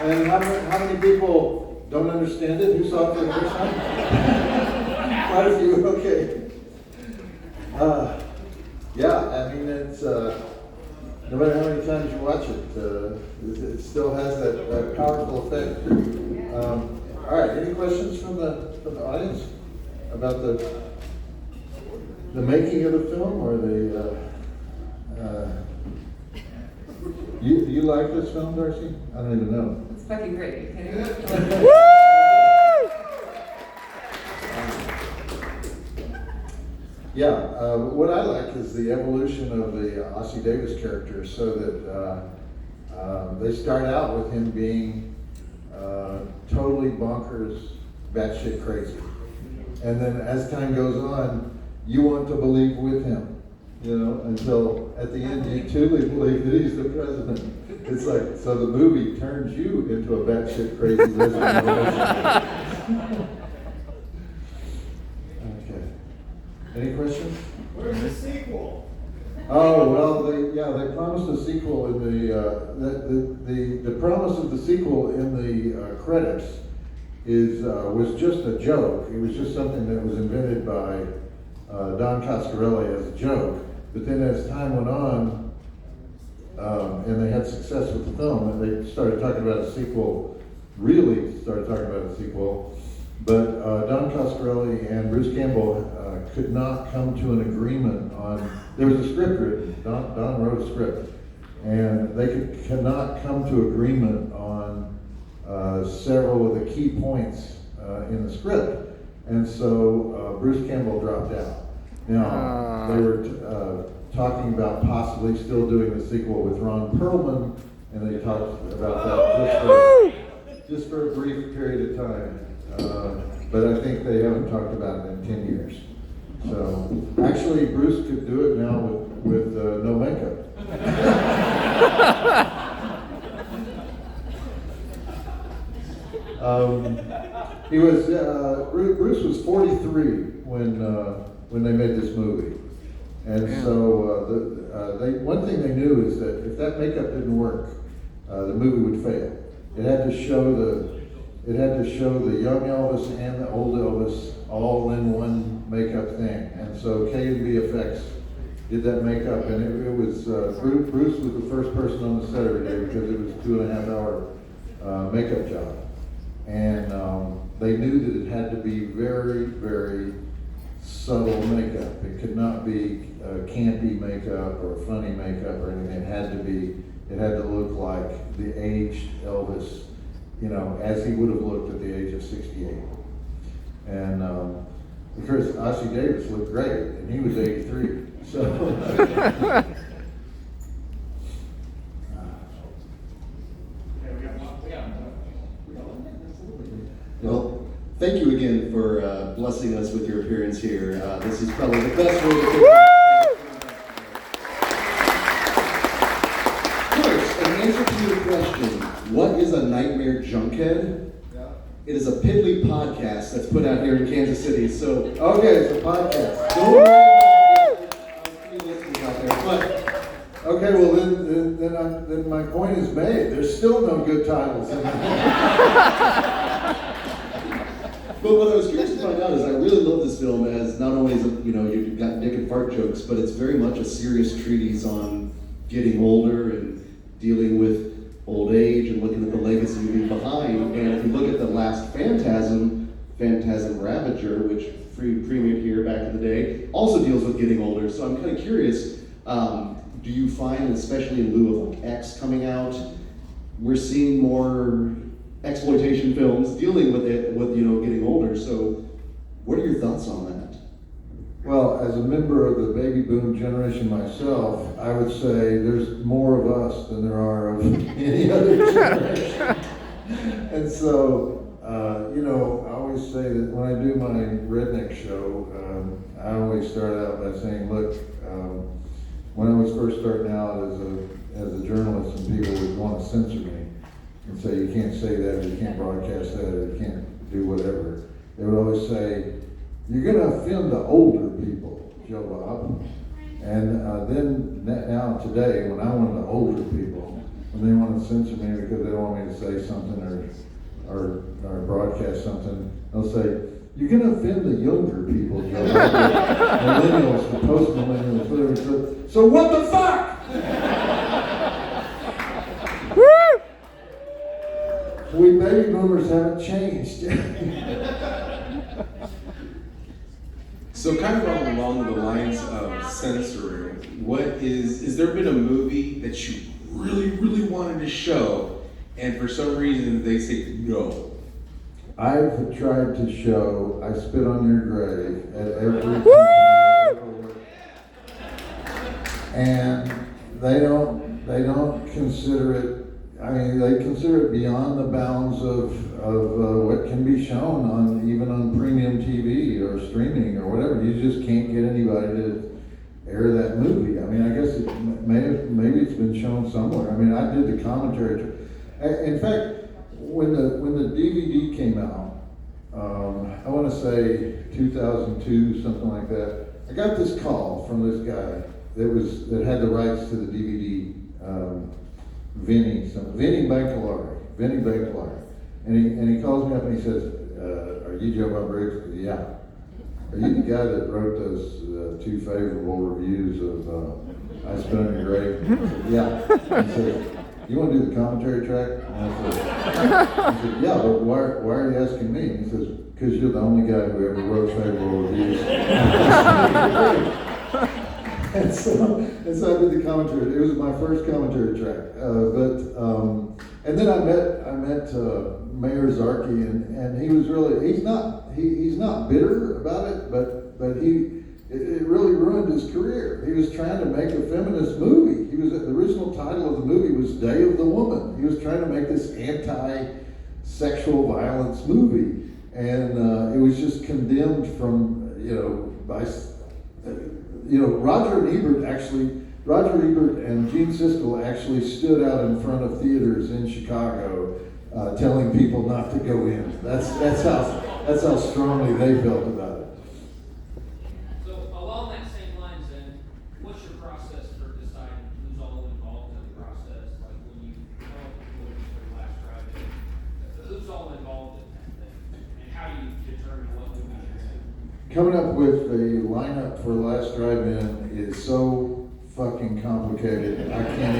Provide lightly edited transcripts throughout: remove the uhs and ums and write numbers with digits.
And how many people don't understand it? Who saw it for the first time? Quite a few, okay. Yeah, I mean, it's, no matter how many times you watch it, it still has that powerful effect. All right, any questions from the audience about the making of the film, or you like this film, Darcy? I don't even know. It's fucking great. Are you kidding me? Yeah, what I like is the evolution of the Ozzie Davis character, so that they start out with him being totally bonkers, batshit crazy. And then as time goes on, you want to believe with him, you know, until at the end you truly believe that he's the president. It's like, so the movie turns you into a batshit crazy president. Okay. Any questions? Where's the sequel? Oh, well, they promised a sequel in the promise of the sequel in the credits was just a joke. It was just something that was invented by Don Coscarelli as a joke. But then as time went on, and they had success with the film, and they started talking about a sequel, really started talking about a sequel. But Don Coscarelli and Bruce Campbell could not come to an agreement on, there was a script written, Don wrote a script, and they cannot come to agreement on several of the key points in the script. And so Bruce Campbell dropped out. Now, they were talking about possibly still doing the sequel with Ron Perlman, and they talked about that just for a brief period of time. But I think they haven't talked about it in 10 years. So, actually, Bruce could do it now with no makeup. Bruce was 43 when they made this movie. And so, one thing they knew is that if that makeup didn't work, the movie would fail. It had to show the young Elvis and the old Elvis all in one makeup thing. And so K&B Effects did that makeup, and it was, Bruce was the first person on the set every day because it was a 2.5 hour makeup job. And they knew that it had to be very, very subtle makeup. It could not be campy makeup or funny makeup or anything. It had to look like the aged Elvis, you know, as he would have looked at the age of 68. And of course, Ozzie Davis looked great, and he was 83. So, well, thank you again for blessing us with your appearance here. This is probably the best way to take question, what is a nightmare junkhead? Yeah. It is a piddly podcast that's put out here in Kansas City. So, okay, it's a podcast. Don't worry about free listeners out there. But okay, well then my point is made. There's still no good titles. But what I was curious to find out is I really love this film as not only is it, you know, you've got dick and fart jokes, but it's very much a serious treatise on getting older and dealing with old age and looking at the legacy you leave behind. And if you look at the last Phantasm Ravager, which premiered here back in the day, also deals with getting older. So I'm kind of curious, do you find, especially in lieu of like X coming out, we're seeing more exploitation films dealing with it, with, you know, getting older? So what are your thoughts on that? Well, as a member of the baby boom generation myself, I would say there's more of us than there are of any other generation. And so, you know, I always say that when I do my redneck show, I always start out by saying, look, when I was first starting out as a journalist, and people would want to censor me and say, you can't say that, or you can't broadcast that, or you can't do whatever, they would always say, you're going to offend the older people, Joe Bob. And then now today, when I'm one of the older people, when they want to censor me because they don't want me to say something or broadcast something, they'll say, "You're going to offend the younger people, Joe, the millennials, the post-millennials, whatever." So what the fuck? We baby boomers haven't changed. So kind of along the lines of censoring, is there been a movie that you really, really wanted to show, and for some reason they say no? I've tried to show I Spit on Your Grave at every company I've ever worked. And they don't consider it, I mean, they consider it beyond the bounds of what can be shown even on premium TV or streaming or whatever. You just can't get anybody to air that movie. I mean, I guess maybe it's been shown somewhere. I mean, I did the commentary. In fact, when the DVD came out, I want to say 2002, something like that, I got this call from this guy that had the rights to the DVD, Vinny Bankalari. And he calls me up and he says, "Are you Joe Bob Briggs?" I said, "Yeah." "Are you the guy that wrote those two favorable reviews of I Spit on Your Grave?" I said, "Yeah." He said, "You want to do the commentary track?" And I said, "Yeah, but why are you asking me?" And he says, "Because you're the only guy who ever wrote favorable reviews." and so I did the commentary. It was my first commentary track. And then I met Mayor Zarki, and he was really, he's not bitter about it, but it really ruined his career. He was trying to make a feminist movie. The original title of the movie was Day of the Woman. He was trying to make this anti-sexual violence movie, and it was just condemned from, Roger Ebert and Gene Siskel actually stood out in front of theaters in Chicago, telling people not to go in. That's how strongly they felt about it. So along that same lines, then, what's your process for deciding who's all involved in the process? Like when you come up with movies for the last drive-in, who's all involved in that thing, and how do you determine what movies you're in? Coming up with the lineup for Last Drive-In is so fucking complicated. I can't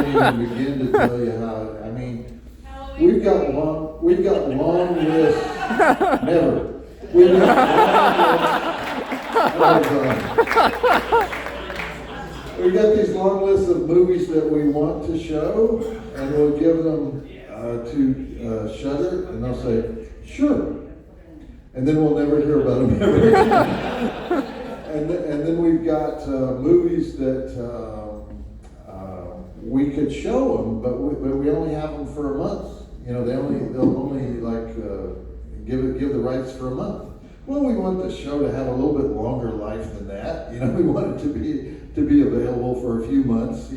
even begin to tell you how. I mean, we've got long lists. Never. We've got these long lists of movies that we want to show, and we'll give them to Shudder, and they'll say, "Sure." And then we'll never hear about them ever again. And then we've got movies that we could show them, but we only have them for a month. They'll only give the rights for a month. Well, we want the show to have a little bit longer life than that. We want it to be available for a few months.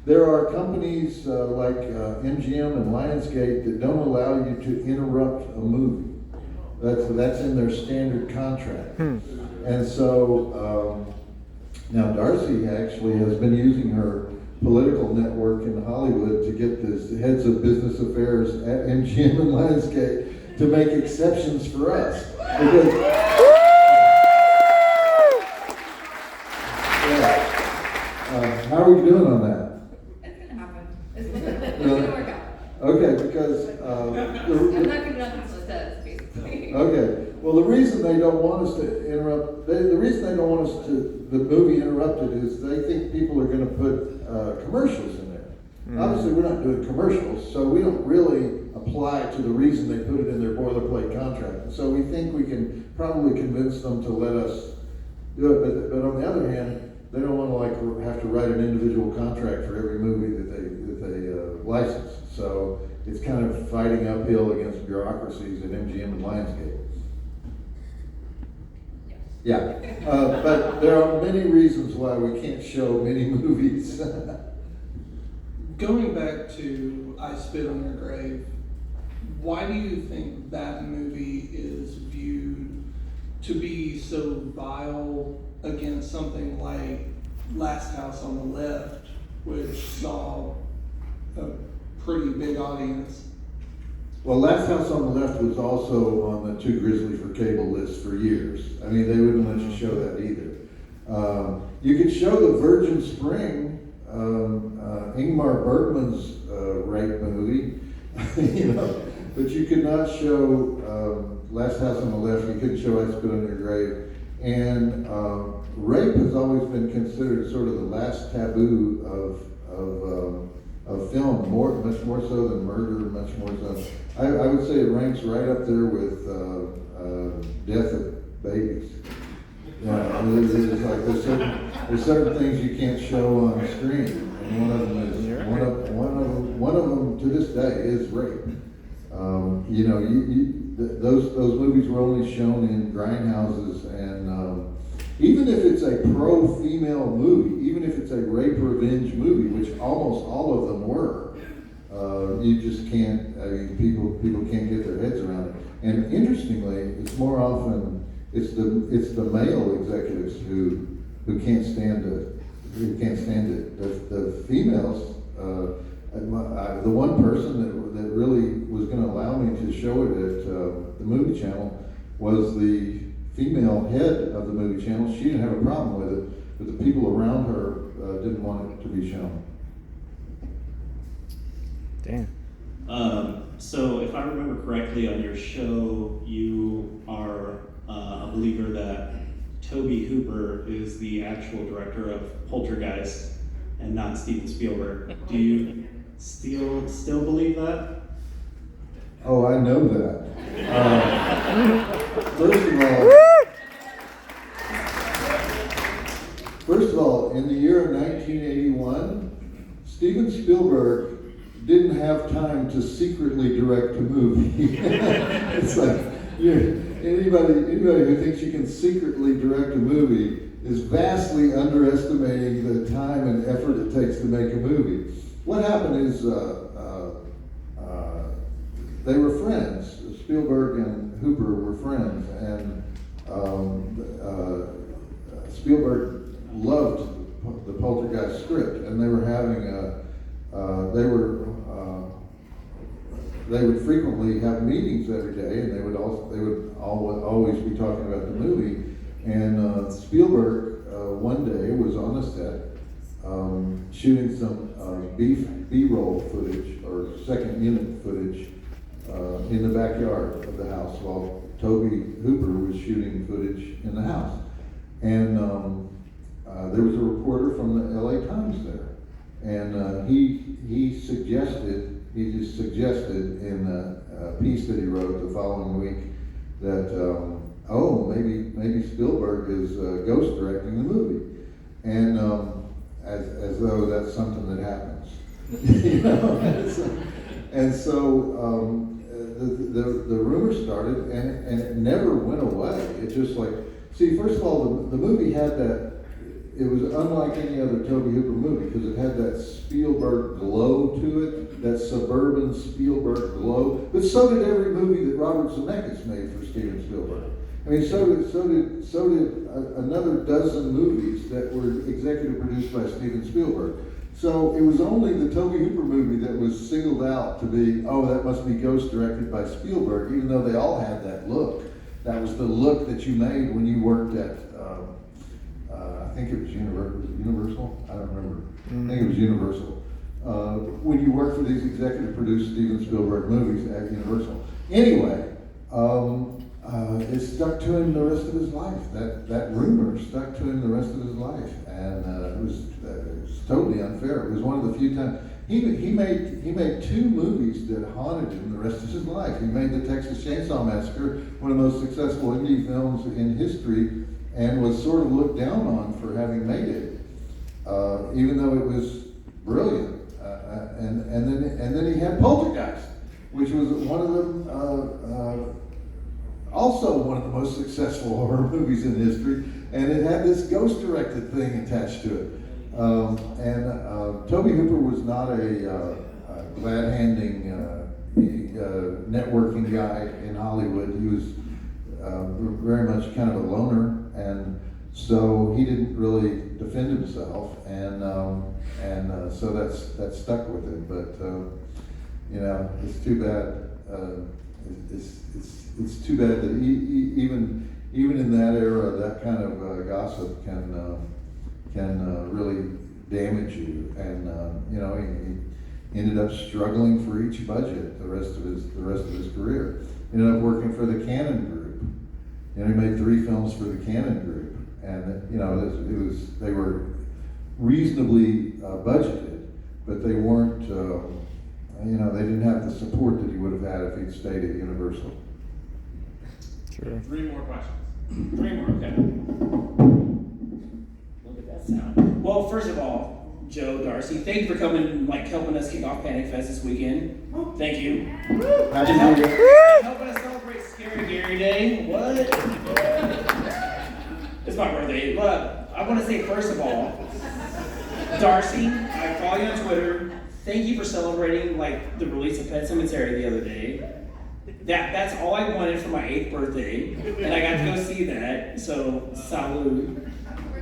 There are companies like MGM and Lionsgate that don't allow you to interrupt a movie. That's in their standard contract. And so now Darcy actually has been using her political network in Hollywood to get the heads of business affairs at MGM and Lionsgate to make exceptions for us. Because, how are we doing on that? It's going to happen. It's going to work out. Okay, because... I'm not going to do nothing until it does, basically. Okay. Well, the reason they don't want us to interrupt, the reason they don't want us to the movie interrupted is they think people are going to put commercials in there. Obviously, we're not doing commercials, so we don't really apply to the reason they put it in their boilerplate contract. So we think we can probably convince them to let us do it. But on the other hand, they don't want to have to write an individual contract for every movie that they license. So it's kind of fighting uphill against bureaucracies at MGM and Lionsgate. Yeah, but there are many reasons why we can't show many movies. Going back to I Spit on Your Grave, why do you think that movie is viewed to be so vile against something like Last House on the Left, which saw pretty big audience. Well, Last House on the Left was also on the Too Grizzly for Cable list for years. I mean, they wouldn't let you show that either. You could show the Virgin Spring, Ingmar Bergman's rape movie, you know, but you could not show Last House on the Left. You couldn't show I Spit on Your Grave. And rape has always been considered sort of the last taboo of film, much more so than murder, much more so. I would say it ranks right up there with death of babies. Yeah, it's like there's certain things you can't show on screen, and one of them is one of them to this day is rape. You know, those movies were only shown in grindhouses, and even if it's a pro-female movie, even if it's a rape revenge movie, which almost all of them were, you just can't. I mean, people can't get their heads around it. And interestingly, it's more often it's the male executives who can't stand it. Who can't stand it. The females. The one person that really was going to allow me to show it at the movie channel was the female head of the movie channel. She didn't have a problem with it, but the people around her didn't want it to be shown. Damn. So if I remember correctly, on your show, you are a believer that Tobe Hooper is the actual director of Poltergeist and not Steven Spielberg. Do you still believe that? Oh, I know that. First of all, in the year of 1981, Steven Spielberg didn't have time to secretly direct a movie. It's like, anybody who thinks you can secretly direct a movie is vastly underestimating the time and effort it takes to make a movie. What happened is they were friends. Spielberg and Hooper were friends, and Spielberg loved the Poltergeist script, and they were having they would frequently have meetings every day, and they would always be talking about the movie. And Spielberg one day was on the set shooting some B-roll footage or second unit footage in the backyard of the house while Tobe Hooper was shooting footage in the house. And there was a reporter from the LA Times there, and he just suggested in a piece that he wrote the following week that maybe Spielberg is ghost directing the movie, and as though that's something that happens, you know. And so the rumor started, and it never went away. It just first of all, the movie had that. It was unlike any other Tobe Hooper movie because it had that Spielberg glow to it, that suburban Spielberg glow. But so did every movie that Robert Zemeckis made for Steven Spielberg. I mean, so did another dozen movies that were executive produced by Steven Spielberg. So it was only the Tobe Hooper movie that was singled out to be, that must be ghost directed by Spielberg, even though they all had that look. That was the look that you made when you worked at, I think it was Universal? I don't remember. I think it was Universal. When you worked for these executive produced Steven Spielberg movies at Universal. Anyway, it stuck to him the rest of his life. That rumor stuck to him the rest of his life, and it was totally unfair. It was one of the few times he made two movies that haunted him the rest of his life. He made the Texas Chainsaw Massacre, one of the most successful indie films in history, and was sort of looked down on for having made it, even though it was brilliant. And then he had Poltergeist, which was one of the also one of the most successful horror movies in history, and it had this ghost-directed thing attached to it. Tobe Hooper was not a glad-handing networking guy in Hollywood. He was very much kind of a loner, and so he didn't really defend himself, and so that stuck with him. But You know, it's too bad. It's too bad that even in that era, that kind of gossip can really damage you. And you know, he ended up struggling for each budget the rest of his career. He ended up working for the Cannon Group. You know, he made 3 films for the Cannon Group, and you know, they were reasonably budgeted, but they weren't. You know, they didn't have the support that he would have had if he'd stayed at Universal. Sure. 3 more questions. 3 more, okay. Look at that sound. Well, first of all, Joe, Darcy, thank you for coming and helping us kick off Panic Fest this weekend. Thank you. Happy New Year. Helping us celebrate Scary Gary Day. What? It's my birthday. But I want to say, first of all, Darcy, I follow you on Twitter. Thank you for celebrating the release of Pet Sematary the other day. That's all I wanted for my 8th birthday, and I got to go see that. So salute.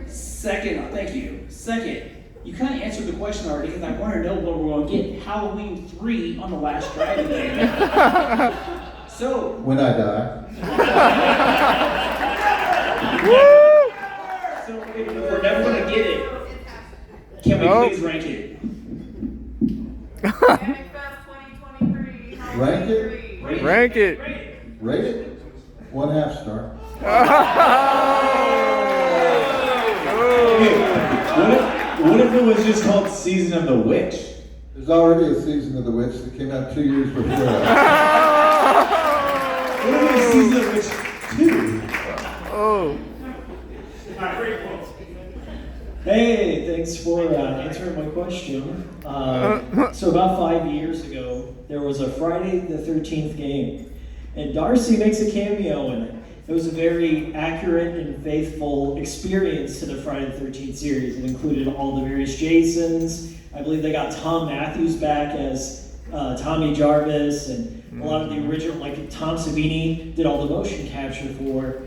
Second, thank you. Second, you kind of answered the question already because I want to know when we're going to get Halloween 3 on the last Drive-In day. So When I die. So if we're never going to get it, can we please rank it? Panic Fest 2023. Rank it? Halloween 3. Rank it. Rate it 1/2 star. What if it was just called Season of the Witch? There's already a Season of the Witch that came out 2 years before that. What if it was Season of the Witch 2? Oh. Hey, thanks for answering my question. So about 5 years ago, there was a Friday the 13th game, and Darcy makes a cameo in it. It was a very accurate and faithful experience to the Friday the 13th series. It included all the various Jasons. I believe they got Tom Matthews back as Tommy Jarvis, and a lot of the original, Tom Savini did all the motion capture for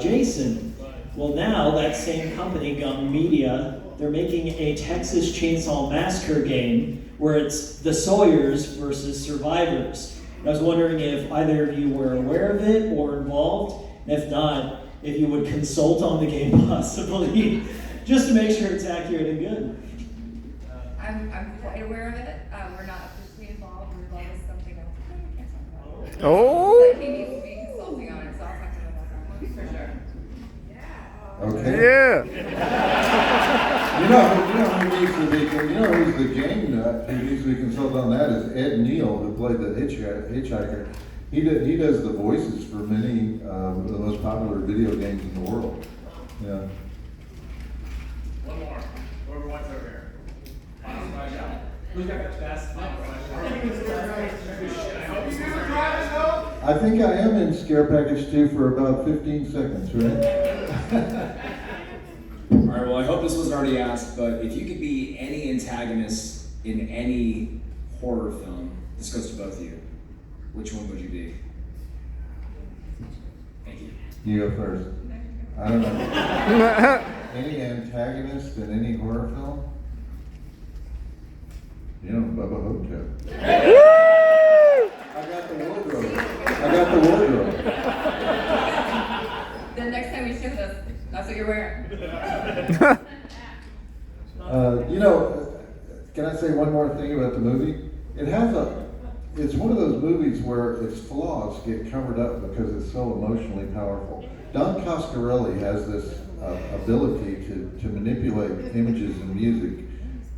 Jason. Well, now that same company, Gum Media, they're making a Texas Chainsaw Massacre game where it's the Sawyers versus survivors. And I was wondering if either of you were aware of it or involved, and if not, if you would consult on the game possibly, just to make sure it's accurate and good. I'm quite aware of it. We're not officially involved. We're involved with something else. I can't talk about it. Oh. But he needs to be consulting on it, so I'll talk to him about that for sure. Okay. Yeah. You know who's the game nut who needs to be consulted on that is Ed Neal, who played the hitchhiker. He does the voices for many of the most popular video games in the world. Yeah. One more. Whoever wants over here. Final question. Who's got the best final question? I think I am in Scare Package 2 for about 15 seconds, right? All right, well, I hope this wasn't already asked, but if you could be any antagonist in any horror film, this goes to both of you, which one would you be? Thank you. You go first. I don't know. Any antagonist in any horror film? You know, Bubba Ho Tep. I got the wardrobe. The next time you show us, that's what you're wearing. Can I say one more thing about the movie? It's one of those movies where its flaws get covered up because it's so emotionally powerful. Don Coscarelli has this ability to manipulate images and music.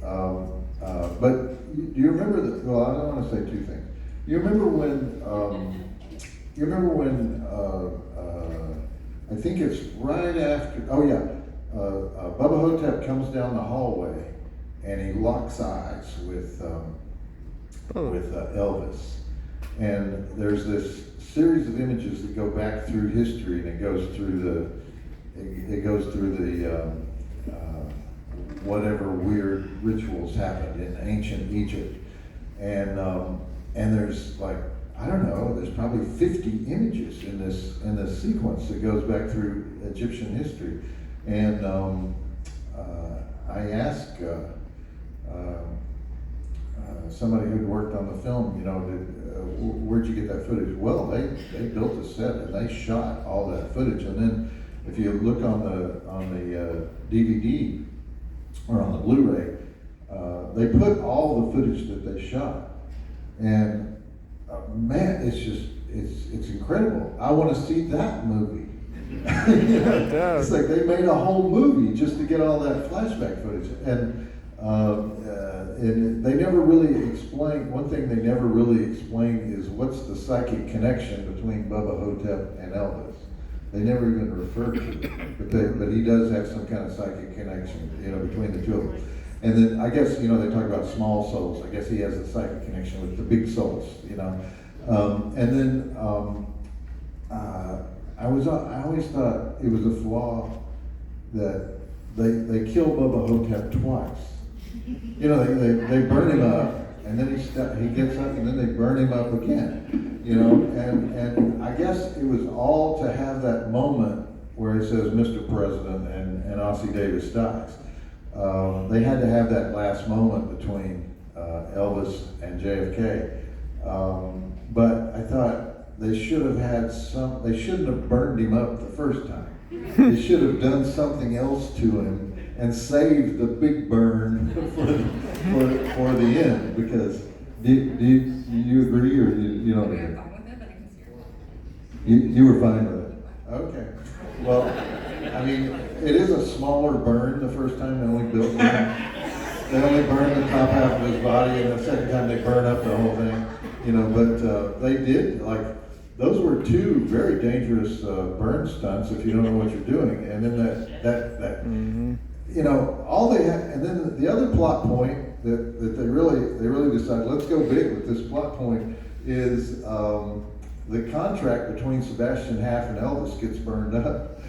But do you remember well, I don't want to say 2 things. You remember when I think it's right after, Bubba Ho Tep comes down the hallway and he locks eyes with Elvis. And there's this series of images that go back through history, and it goes through the whatever weird rituals happened in ancient Egypt. And there's there's probably 50 images in this sequence that goes back through Egyptian history. And I asked somebody who'd worked on the film, where'd you get that footage? Well, they built a set and they shot all that footage. And then if you look on the DVD or on the Blu-ray, they put all the footage that they shot. And man, it's incredible. I want to see that movie. It's like they made a whole movie just to get all that flashback footage. And they never really explain, one thing they never really explain is what's the psychic connection between Bubba Ho Tep and Elvis. They never even refer to it, but he does have some kind of psychic connection, between the two of them. And then I guess, they talk about small souls. I guess he has a psychic connection with the big souls, And then I always thought it was a flaw that they kill Bubba Ho Tep twice. They burn him up, and then he gets up, and then they burn him up again. And I guess it was all to have that moment where it says Mr. President and Ozzie Davis dies. They had to have that last moment between Elvis and JFK. But I thought they should have they shouldn't have burned him up the first time. They should have done something else to him and saved the big burn for the end. Because do you agree or you don't agree? We're fine with it, but it can You were fine with it? Okay. Well, I mean, it is a smaller burn the first time. They only burn the top half of his body, and the second time they burn up the whole thing. But they did, those were two very dangerous burn stunts if you don't know what you're doing. And then all they had, and then the other plot point that they really decided, let's go big with this plot point, is the contract between Sebastian Haff and Elvis gets burned up.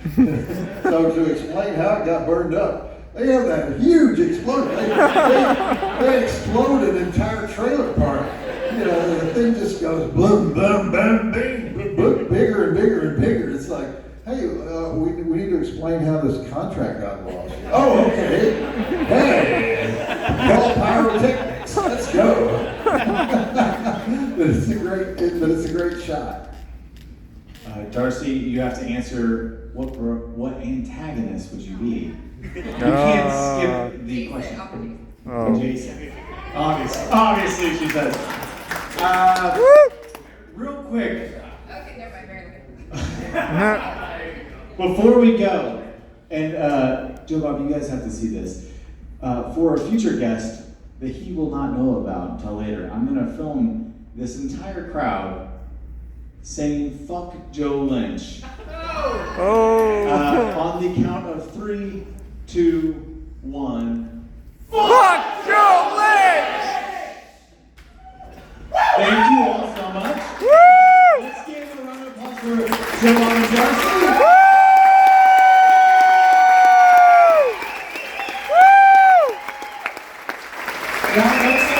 So to explain how it got burned up, they have that huge explosion. They explode an entire trailer park. The thing just goes boom, boom, boom, bing, bigger and bigger and bigger. It's like, hey, we need to explain how this contract got lost. Oh, okay. Hey, call pyrotechnics. Let's go. But it's a great shot. Darcy, you have to answer what antagonist would you be? You can't skip the question. Jason. Obviously she says. Real quick. Okay, never mind, very good. Before we go, and Joe Bob, you guys have to see this. For a future guest that he will not know about until later, I'm going to film this entire crowd saying "fuck Joe Lynch." On the count of 3, 2, 1. Fuck Joe Lynch! Thank you all so much. Let's give a round of applause for Joe Bob and Darcy. Now,